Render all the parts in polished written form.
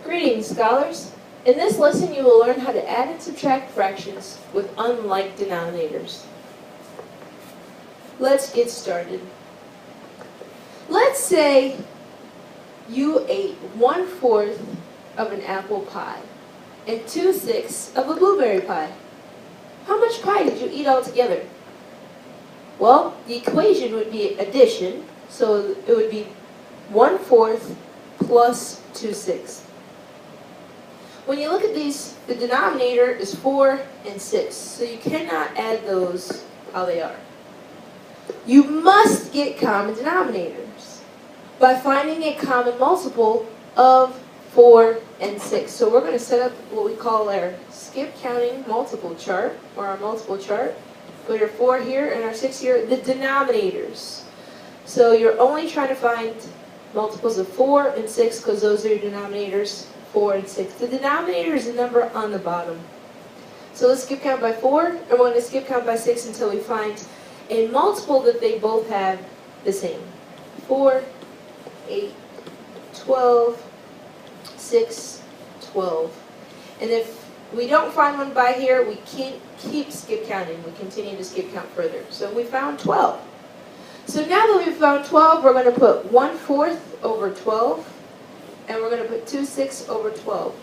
Greetings, scholars. In this lesson, you will learn how to add and subtract fractions with unlike denominators. Let's get started. Let's say you ate 1/4 of an apple pie and 2/6 of a blueberry pie. How much pie did you eat altogether? Well, the equation would be addition, so it would be 1/4 plus 2/6. When you look at these, the denominator is 4 and 6, so you cannot add those how they are. You must get common denominators by finding a common multiple of 4 and 6. So we're going to set up what we call our skip counting multiple chart, or our multiple chart. Put our 4 here and our 6 here, the denominators. So you're only trying to find multiples of 4 and 6 because those are your denominators, 4 and 6. The denominator is the number on the bottom. So let's skip count by 4, and we're going to skip count by 6 until we find a multiple that they both have the same. 4, 8, 12, 6, 12. And if we don't find one by here, we can't keep skip counting. We continue to skip count further. So we found 12. So now that we've found 12, we're going to put 1/4 over 12, and we're going to put 2/6 over 12.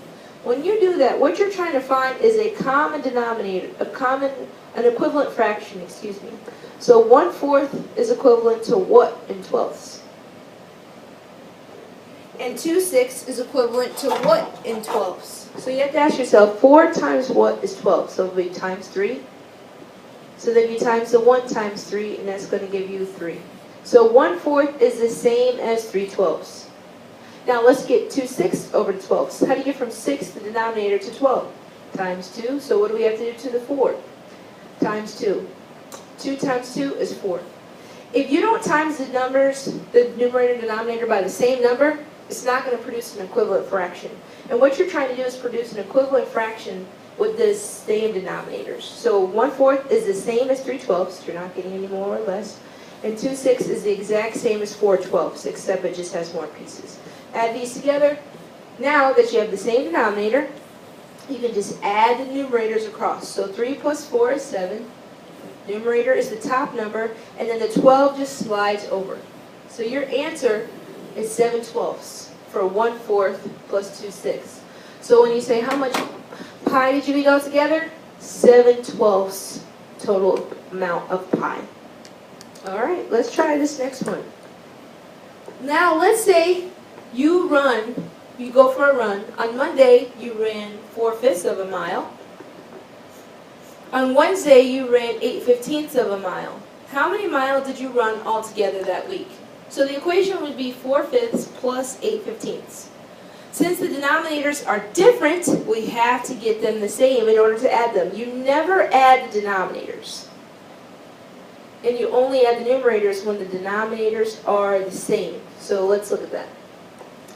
When you do that, what you're trying to find is a common denominator, an equivalent fraction, excuse me. So 1/4 is equivalent to what in twelfths? And 2/6 is equivalent to what in twelfths? So you have to ask yourself, 4 times what is 12? So it'll be times 3. So then you times the 1 times 3, and that's going to give you 3. So 1/4 is the same as 3/12. Now let's get 2/6 over 12. How do you get from 6, the denominator, to 12? Times 2. So what do we have to do to the 4? Times 2. 2 times 2 is 4. If you don't times the numbers, the numerator and denominator, by the same number, it's not going to produce an equivalent fraction. And what you're trying to do is produce an equivalent fraction with the same denominators. So 1/4 is the same as 3/12. You're not getting any more or less. And 2/6 is the exact same as 4/12, except it just has more pieces. Add these together. Now that you have the same denominator, you can just add the numerators across. So 3 plus 4 is 7. Numerator is the top number, and then the 12 just slides over. So your answer is 7/12 for 1/4 plus 2/6. So when you say how much pie did you eat altogether? 7/12 total amount of pie. All right, let's try this next one. Now let's say you go for a run. On Monday, you ran 4/5 of a mile. On Wednesday, you ran 8/15 of a mile. How many miles did you run altogether that week? So the equation would be 4/5 plus 8/15. Since the denominators are different, we have to get them the same in order to add them. You never add the denominators. And you only add the numerators when the denominators are the same. So let's look at that.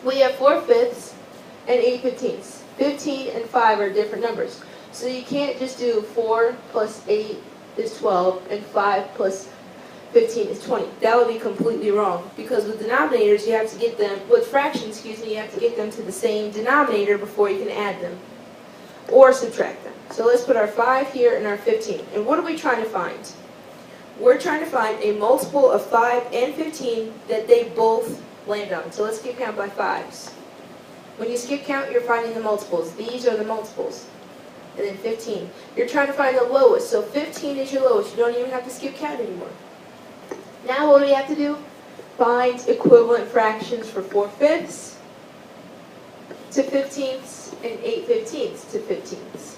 We have 4/5 and 8/15. 15 and 5 are different numbers. So you can't just do 4 plus 8 is 12 and 5 plus 15 is 20. That would be completely wrong, because with denominators you have to get them, with fractions, you have to get them to the same denominator before you can add them or subtract them. So let's put our 5 here and our 15. And what are we trying to find? We're trying to find a multiple of 5 and 15 that they both land on. So let's skip count by 5s. When you skip count, you're finding the multiples. These are the multiples. And then 15. You're trying to find the lowest. So 15 is your lowest. You don't even have to skip count anymore. Now what do we have to do? Find equivalent fractions for 4/5 to 15ths and 8/15 to 15ths.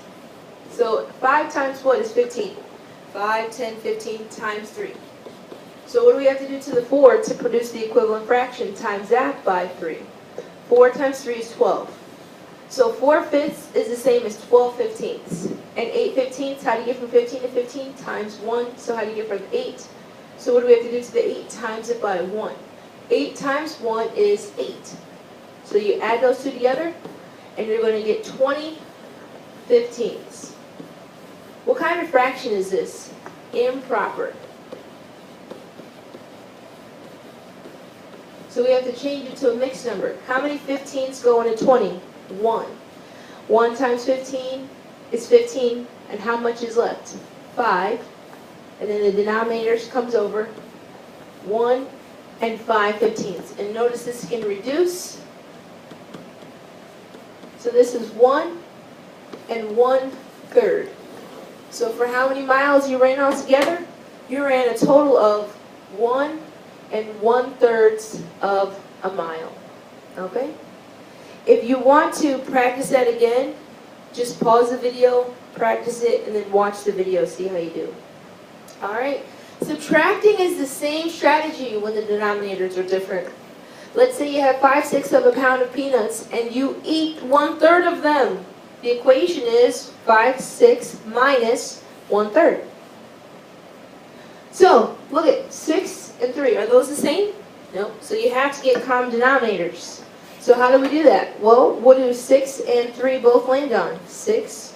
So 5 times what is 15? 5, 10, 15 times 3. So what do we have to do to the 4 to produce the equivalent fraction? Times that by 3. 4 times 3 is 12. So 4/5 is the same as 12/15. And 8/15, how do you get from 15 to 15? Times 1. So how do you get from 8? So what do we have to do to the 8? Times it by 1. 8 times 1 is 8. So you add those two together, and you're going to get 20/15. What kind of fraction is this? Improper. So we have to change it to a mixed number. How many 15s go into 20? 1. 1 times 15 is 15, and how much is left? 5. And then the denominator comes over 1 and 5/15. And notice this can reduce. So this is 1 and 1/3. So for how many miles you ran altogether? You ran a total of 1 and 1/3 of a mile. Okay? If you want to practice that again, just pause the video, practice it, and then watch the video, see how you do. Alright? Subtracting is the same strategy when the denominators are different. Let's say you have 5/6 of a pound of peanuts and you eat 1/3 of them. The equation is 5/6 minus 1/3. So, look at 6 and 3. Are those the same? No. So you have to get common denominators. So how do we do that? Well, what do 6 and 3 both land on? 6,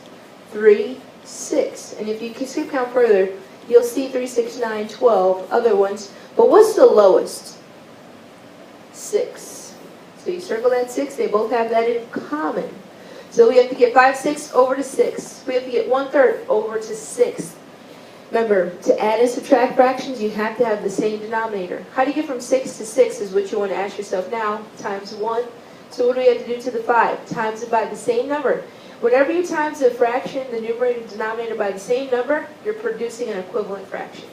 3, 6. And if you can skip count further, you'll see 3, 6, 9, 12 other ones. But what's the lowest? 6. So you circle that 6. They both have that in common. So we have to get 5/6 over to 6. We have to get 1/3 over to 6. Remember, to add and subtract fractions, you have to have the same denominator. How do you get from 6 to 6 is what you want to ask yourself now, times 1. So what do we have to do to the 5? Times it by the same number. Whenever you times a fraction, the numerator and denominator by the same number, you're producing an equivalent fraction.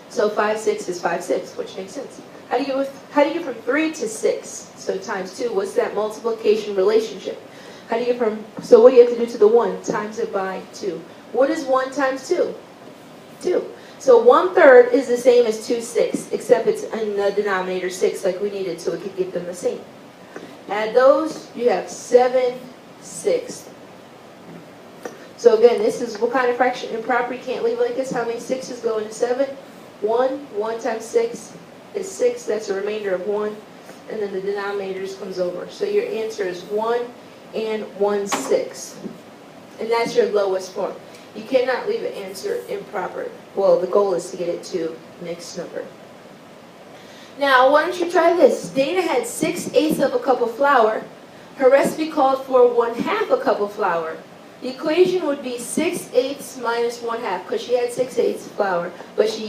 So 5/6 is 5/6, which makes sense. How do you get from 3 to 6? So times 2, what's that multiplication relationship? How do you get from, so what do you have to do to the 1? Times it by 2. What is 1 times 2? 2. So 1/3 is the same as 2/6, except it's in the denominator 6 like we needed, so we could get them the same. Add those, you have 7/6. So again, this is what kind of fraction improper? You can't leave it like this. How many 6's go into 7? 1. 1 times 6 is 6. That's a remainder of 1. And then the denominators comes over. So your answer is 1 and 1/6. And that's your lowest form. You cannot leave an answer improper. Well, the goal is to get it to mixed number. Now, why don't you try this? Dana had 6/8 of a cup of flour. Her recipe called for 1/2 a cup of flour. The equation would be 6/8 minus 1/2, because she had 6/8 flour, but she